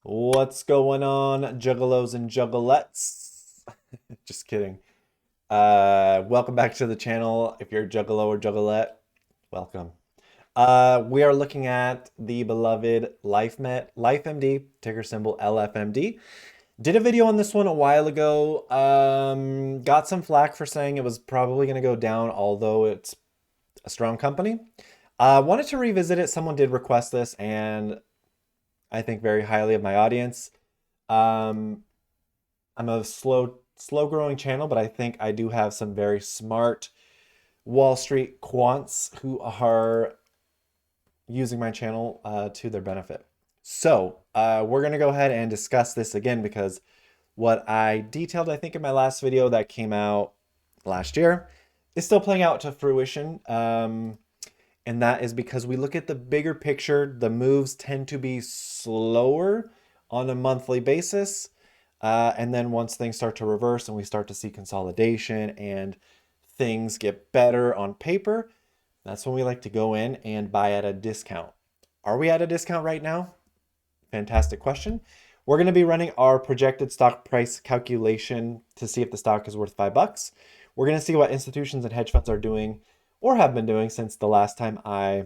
What's going on, juggalos and juggalettes? Just kidding. Welcome back to the channel. If you're a juggalo or juggalette, welcome. We are looking at the beloved LifeMD, ticker symbol LFMD. Did a video on this one a while ago. Got some flack for saying it was probably going to go down, although it's a strong company. Wanted to revisit it. Someone did request this, and I think very highly of my audience. Um, I'm a slow growing channel, but I think I do have some very smart Wall Street quants who are using my channel to their benefit. So we're going to go ahead and discuss this again because what I detailed, I think, in my last video that came out last year is still playing out to fruition. And that is because we look at the bigger picture. The moves tend to be slower on a monthly basis. And then once things start to reverse and we start to see consolidation and things get better on paper, that's when we like to go in and buy at a discount. Are we at a discount right now? Fantastic question. We're going to be running our projected stock price calculation to see if the stock is worth $5. We're going to see what institutions and hedge funds are doing or have been doing since the last time I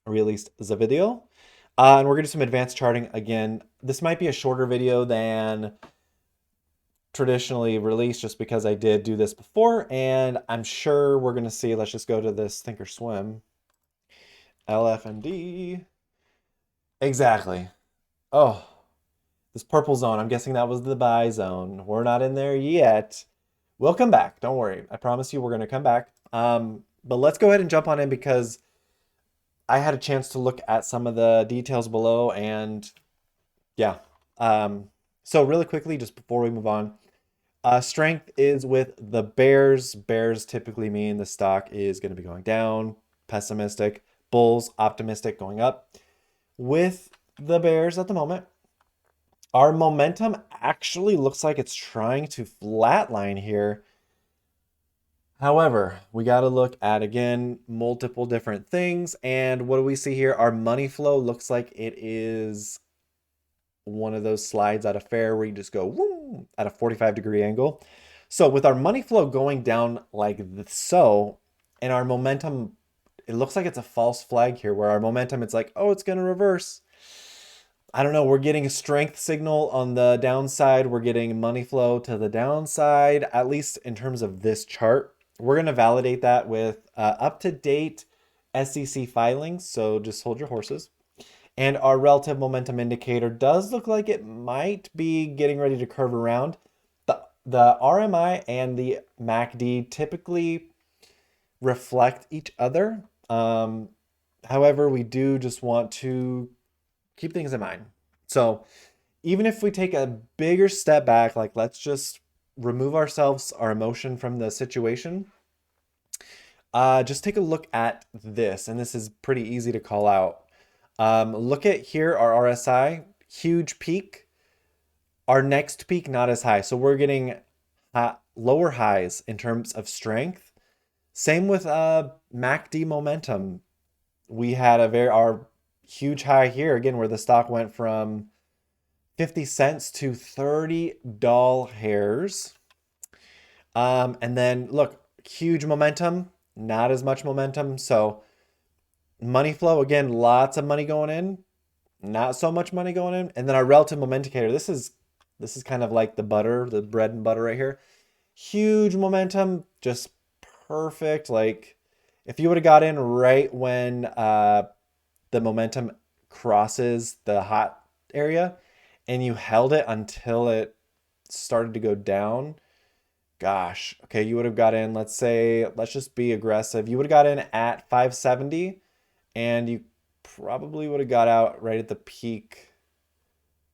released the video. And we're going to do some advanced charting again. This might be a shorter video than traditionally released just because I did do this before. And I'm sure we're going to see, let's just go to this Thinkorswim. LFMD. Exactly. Oh, this purple zone. I'm guessing that was the buy zone. We're not in there yet. We'll come back. Don't worry. I promise you we're going to come back. But let's go ahead and jump on in because I had a chance to look at some of the details below and yeah. So really quickly, just before we move on, strength is with the bears. Bears typically mean the stock is going to be going down, pessimistic. Bulls, optimistic, going up. With the bears at the moment, our momentum actually looks like it's trying to flatline here. However, we got to look at, again, multiple different things. And what do we see here? Our money flow looks like it is one of those slides at a fair where you just go woo, at a 45-degree angle. So with our money flow going down like so, and our momentum, it looks like it's a false flag here where our momentum, it's like, oh, it's going to reverse. I don't know. We're getting a strength signal on the downside. We're getting money flow to the downside, at least in terms of this chart. We're going to validate that with up-to-date SEC filings. So just hold your horses. And our relative momentum indicator does look like it might be getting ready to curve around. The RMI and the MACD typically reflect each other. However, we do just want to keep things in mind. So even if we take a bigger step back, like let's just remove ourselves, our emotion from the situation. Just take a look at this, and this is pretty easy to call out. Look at here, our RSI, huge peak. Our next peak, not as high. So we're getting lower highs in terms of strength. Same with MACD momentum. We had our huge high here again, where the stock went from 50 cents to $30 hairs. And then look, huge momentum, not as much momentum. So money flow, again, lots of money going in, not so much money going in. And then our relative momentum indicator, this is kind of like the butter, the bread and butter right here. Huge momentum, just perfect. Like if you would have got in right when the momentum crosses the hot area and you held it until it started to go down, gosh, okay, you would have got in, let's say, let's just be aggressive. You would have got in at 570 and you probably would have got out right at the peak,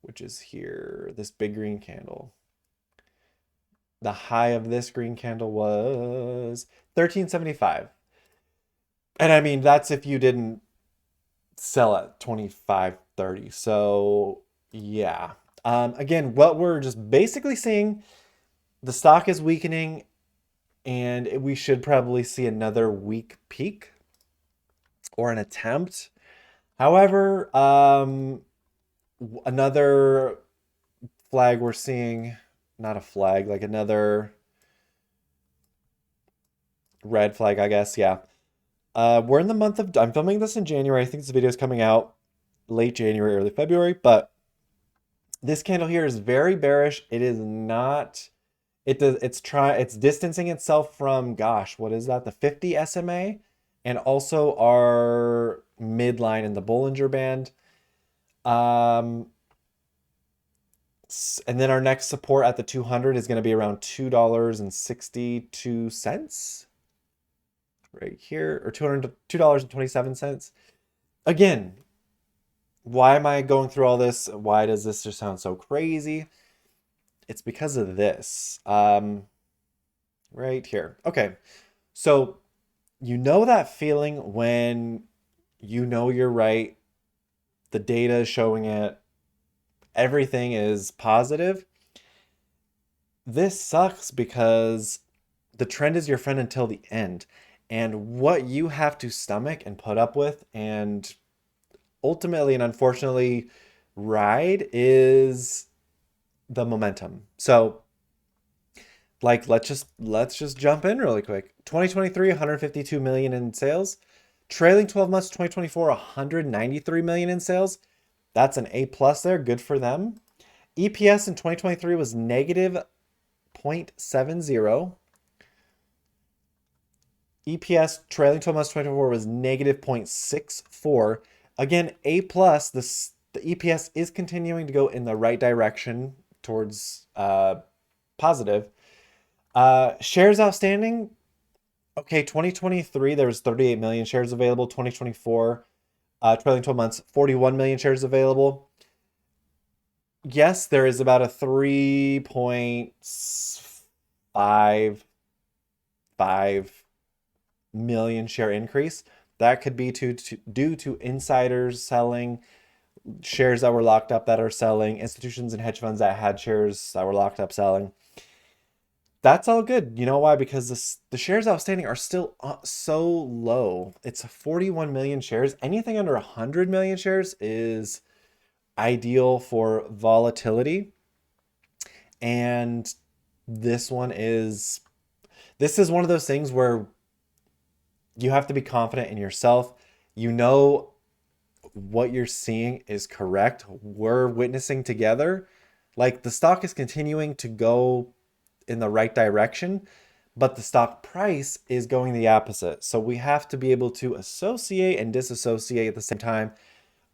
which is here, this big green candle. The high of this green candle was 1375. And I mean, that's if you didn't sell at 25.30. So yeah. Again, what we're just basically seeing, the stock is weakening and we should probably see another weak peak or an attempt. However, Another flag we're seeing, not a flag, like another red flag, I guess. Yeah. We're in the month of, I'm filming this in January. I think this video is coming out late January, early February, but this candle here is very bearish. It is not, it's distancing itself from, gosh, what is that? The 50 SMA and also our midline in the Bollinger Band. Um, and then our next support at the 200 is going to be around $2.62 right here, or $2.27. Again, why am I going through all this? Why does this just sound so crazy? It's because of this. Right here. Okay. So you know that feeling when you know you're right, the data is showing it, everything is positive. This sucks because the trend is your friend until the end. And what you have to stomach and put up with and ultimately and unfortunately ride is the momentum. So like let's just jump in really quick. 2023 152 million in sales. Trailing 12 months 2024 193 million in sales. That's an A plus there, good for them. EPS in 2023 was negative 0.70. EPS trailing 12 months 2024 was negative 0.64. Again, A plus. The EPS is continuing to go in the right direction towards positive. Shares outstanding. Okay, 2023 there was 38 million shares available. 2024, trailing 12 months, 41 million shares available. Yes, there is about a 3.55 million share increase. That could be due to insiders selling, shares that were locked up that are selling, institutions and hedge funds that had shares that were locked up selling. That's all good. You know why? Because the shares outstanding are still so low. It's 41 million shares. Anything under 100 million shares is ideal for volatility. And this one is this is one of those things where you have to be confident in yourself. You know what you're seeing is correct. We're witnessing together. Like the stock is continuing to go in the right direction, but the stock price is going the opposite. So we have to be able to associate and disassociate at the same time.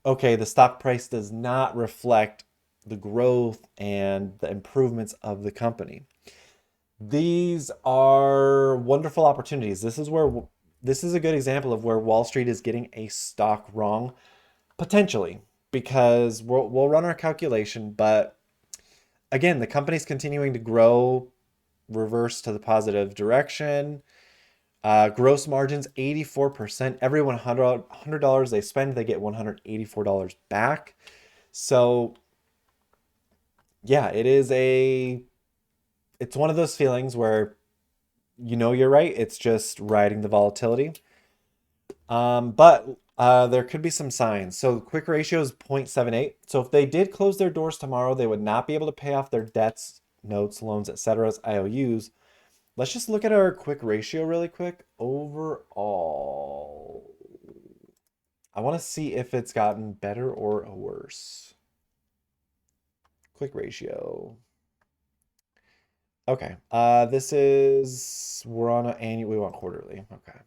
Okay, the stock price does not reflect the growth and the improvements of the company. These are wonderful opportunities. This is a good example of where Wall Street is getting a stock wrong, potentially, because we'll run our calculation, but again, the company's continuing to grow, reverse to the positive direction. Gross margins 84%. Every $100 they spend, they get $184 back. So yeah, it's one of those feelings where you know you're right. It's just riding the volatility. But there could be some signs. So quick ratio is 0.78. So if they did close their doors tomorrow, they would not be able to pay off their debts, notes, loans, etc. as IOUs. Let's just look at our quick ratio really quick. Overall, I want to see if it's gotten better or worse. Quick ratio. Okay. This is we're on an annual. We want quarterly. Okay.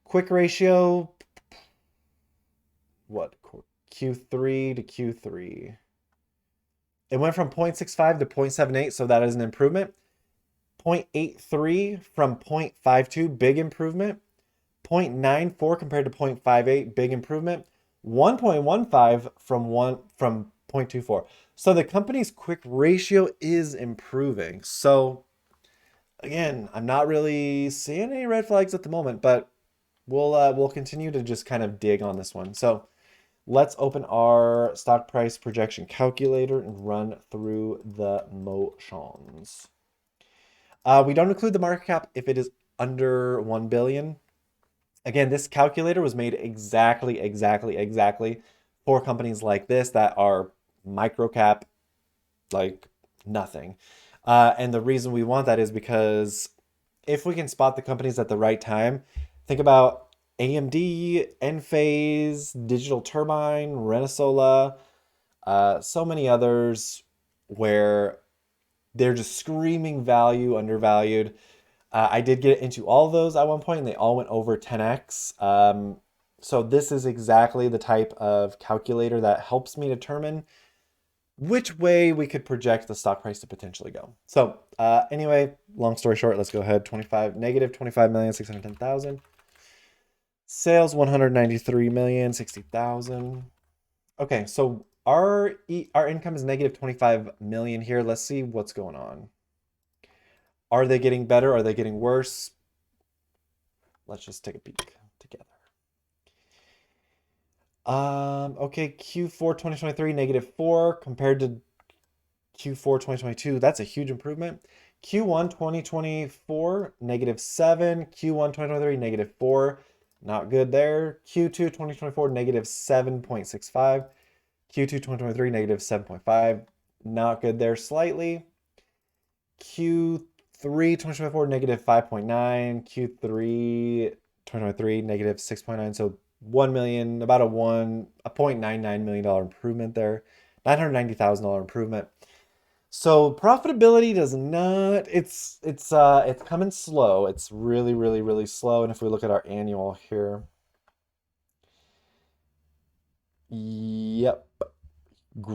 Quick ratio. What? Q3 to Q3. It went from 0.65 to 0.78, so that is an improvement. 0.83 from 0.52, big improvement. 0.94 compared to 0.58, big improvement. 1.15 from 0.24. So the company's quick ratio is improving. So again, I'm not really seeing any red flags at the moment, but we'll continue to just kind of dig on this one. So let's open our stock price projection calculator and run through the motions. We don't include the market cap if it is under 1 billion. Again, this calculator was made exactly for companies like this that are micro cap, like nothing. And the reason we want that is because if we can spot the companies at the right time, think about AMD, Enphase, Digital Turbine, Renesola, so many others where they're just screaming value, undervalued. I did get into all of those at one point, and they all went over 10x. So this is exactly the type of calculator that helps me determine which way we could project the stock price to potentially go. So anyway, long story short, let's go ahead. 25 negative 25,610,000. Sales 193,060,000. Okay, so our income is negative 25 million here. Let's see what's going on. Are they getting better? Are they getting worse? Let's just take a peek together. Okay, Q4 2023, -4 compared to Q4 2022. That's a huge improvement. Q1 2024, -7. Q1 2023, -4. Not good there. Q2 2024, -7.65. Q2 2023, -7.5. Not good there slightly. Q3 2024, -5.9. Q3 2023, -6.9. So 1 million, about a $0.99 million improvement there. $990,000 improvement. So profitability does not, it's coming slow. It's really slow. And if we look at our annual here, yep,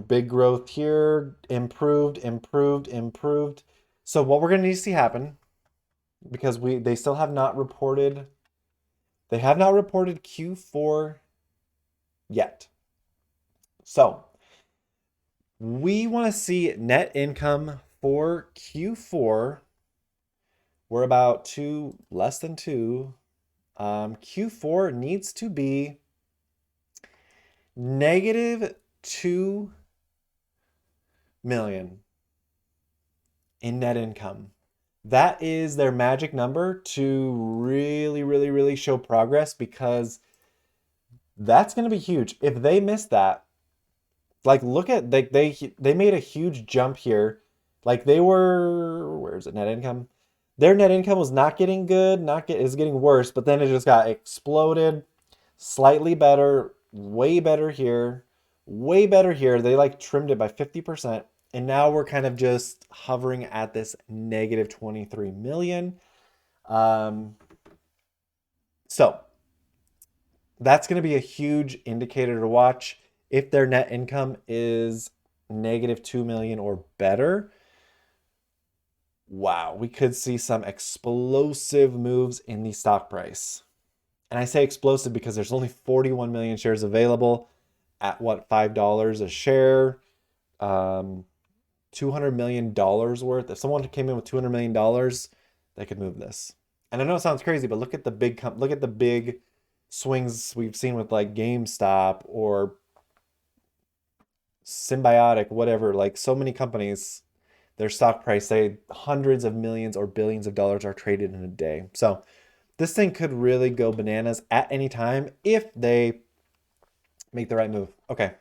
big growth here, improved. So what we're gonna need to see happen, because they still have not reported, they have not reported Q4 yet. So we want to see net income for Q4. We're about less than two. Q4 needs to be -2 million in net income. That is their magic number to really show progress, because that's going to be huge. If they miss that, like look at they made a huge jump here. Like they were, where's it, net income? Their net income was not getting good, is getting worse, but then it just got exploded. Slightly better, way better here, way better here. They like trimmed it by 50%. And now we're kind of just hovering at this -23 million. Um, so that's going to be a huge indicator to watch. If their net income is -2 million or better, wow, we could see some explosive moves in the stock price. And I say explosive because there's only 41 million shares available at what, $5 a share, $200 million worth. If someone came in with $200 million, they could move this. And I know it sounds crazy, but look at the big swings we've seen with like GameStop or Symbiotic, whatever. Like so many companies, their stock price, say hundreds of millions or billions of dollars are traded in a day. So this thing could really go bananas at any time if they make the right move. Okay.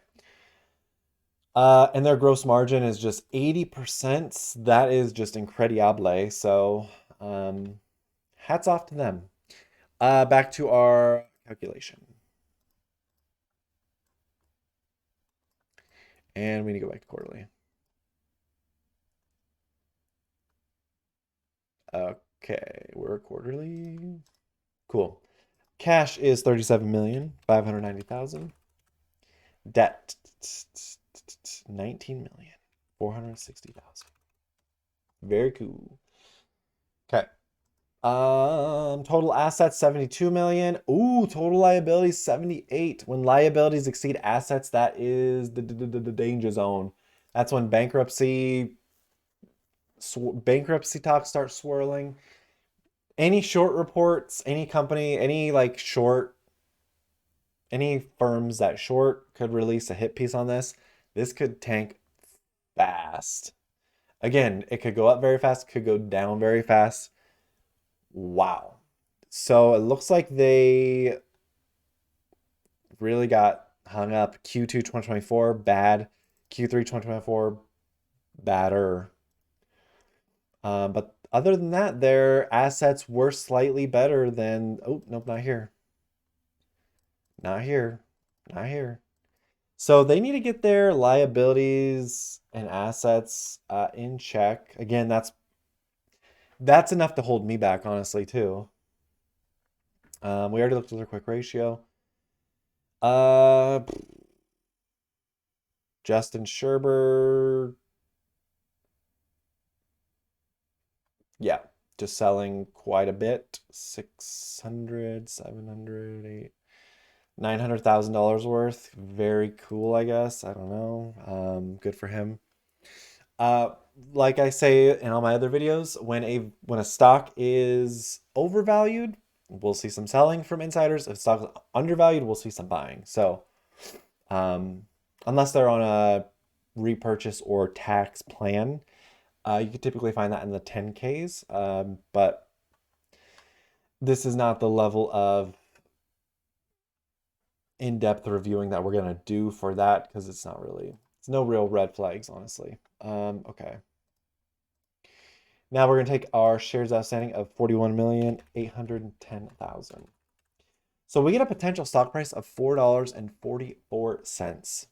And their gross margin is just 80%. That is just incredible. So hats off to them. Back to our calculation. And we need to go back to quarterly. Okay, we're quarterly. Cool. Cash is 37,590,000. Debt 19,460,000. Very cool. Okay. Total assets 72 million. Ooh, total liabilities 78. When liabilities exceed assets, that is the danger zone. That's when bankruptcy talks start swirling. Any short reports, any company, any firms that short could release a hit piece on this. This could tank fast. Again, it could go up very fast, could go down very fast. Wow. So it looks like they really got hung up. Q2 2024, bad. Q3 2024, badder. But other than that, their assets were slightly better than. Oh, nope, not here. Not here. Not here. So they need to get their liabilities and assets in check. Again, that's enough to hold me back, honestly, too. We already looked at their quick ratio. Uh, Justin Sherber, yeah, just selling quite a bit. 600, 700, 8, $900,000 worth. Very cool, I guess. I don't know. Good for him. Uh, like I say in all my other videos, when a stock is overvalued, we'll see some selling from insiders. If stock is undervalued, we'll see some buying. So, um, unless they're on a repurchase or tax plan, you could typically find that in the 10Ks. But this is not the level of in-depth reviewing that we're gonna do for that because it's no real red flags, honestly. Okay. Now we're going to take our shares outstanding of 41,810,000. So we get a potential stock price of $4.44.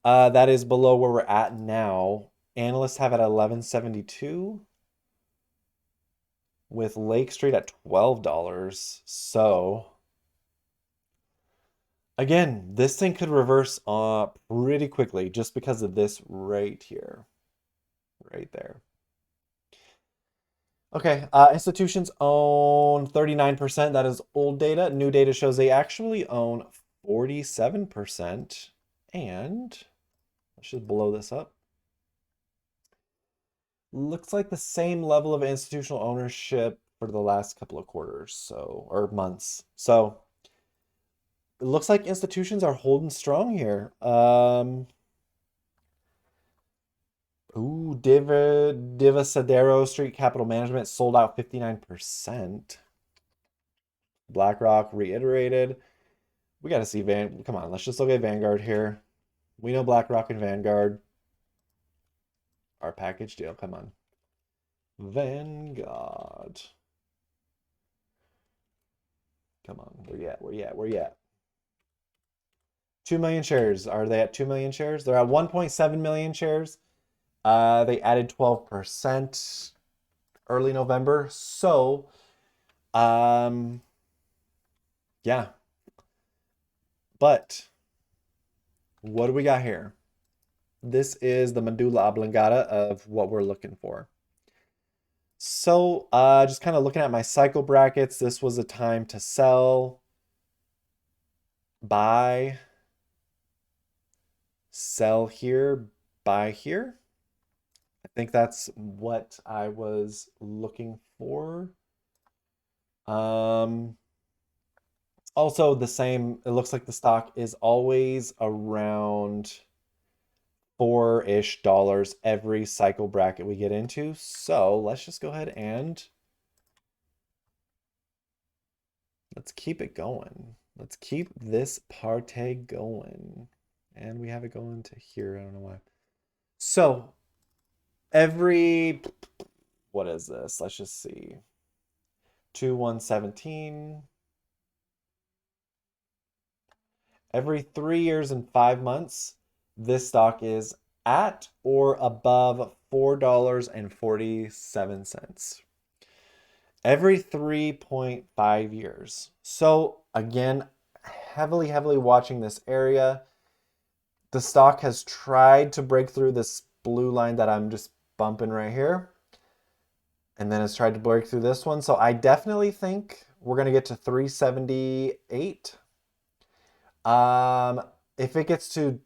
That is below where we're at now. Analysts have it at 11.72 with Lake Street at $12. So again, this thing could reverse pretty quickly just because of this right here, right there. Okay, institutions own 39%. That is old data. New data shows they actually own 47%. And let's just blow this up. Looks like the same level of institutional ownership for the last couple of quarters, or months. So it looks like institutions are holding strong here. Divisadero Street Capital Management sold out 59%. BlackRock reiterated. We got to see Come on, let's just look at Vanguard here. We know BlackRock and Vanguard are package deal. Come on. Vanguard. Come on. Where you at? Where you at? Where you at? 2 million shares. Are they at 2 million shares? They're at 1.7 million shares. They added 12% early November. So, yeah. But what do we got here? This is the medulla oblongata of what we're looking for. So, just kind of looking at my cycle brackets, this was a time to sell, buy, sell here, buy here. I think that's what I was looking for. Also the same, it looks like the stock is always around $4-ish every cycle bracket we get into. So let's just go ahead and let's keep it going. Let's keep this party going. And we have it going to here. I don't know why. So what is this? Let's just see. 2/1/17. Every 3 years and 5 months, this stock is at or above $4.47. Every 3.5 years. So again, heavily watching this area. The stock has tried to break through this blue line that I'm just bumping right here. And then has tried to break through this one. So I definitely think we're going to get to 378. If it gets to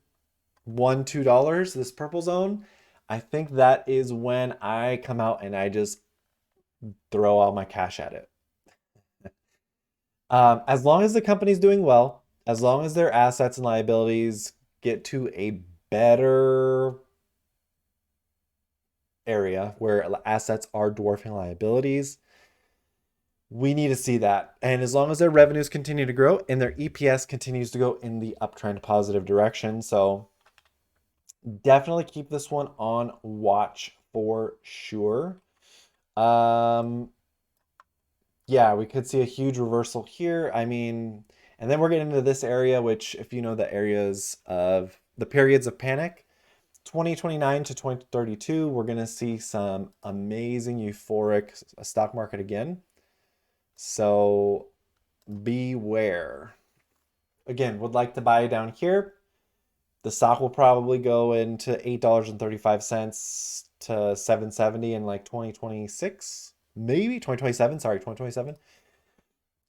$1, $2, this purple zone, I think that is when I come out and I just throw all my cash at it. As long as the company's doing well, as long as their assets and liabilities get to a better area where assets are dwarfing liabilities, We need to see that. And as long as their revenues continue to grow and their EPS continues to go in the uptrend positive direction. So definitely keep this one on watch for sure. Um, yeah, we could see a huge reversal here. I mean, and then we're getting into this area, which if you know the areas of the periods of panic, 2029 to 2032, we're going to see some amazing euphoric stock market again. So beware. Again, would like to buy down here. The stock will probably go into $8.35 to 770 in like 2026, maybe 2027. Sorry, 2027.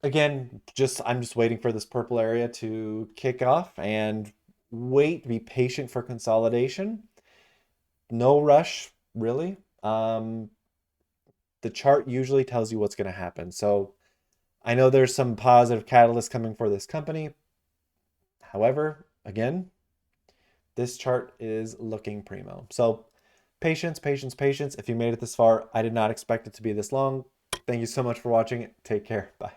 Again, I'm just waiting for this purple area to kick off and be patient for consolidation. No rush, really. The chart usually tells you what's going to happen. So I know there's some positive catalysts coming for this company. However, again, this chart is looking primo. So patience, patience, patience. If you made it this far, I did not expect it to be this long. Thank you so much for watching. Take care. Bye.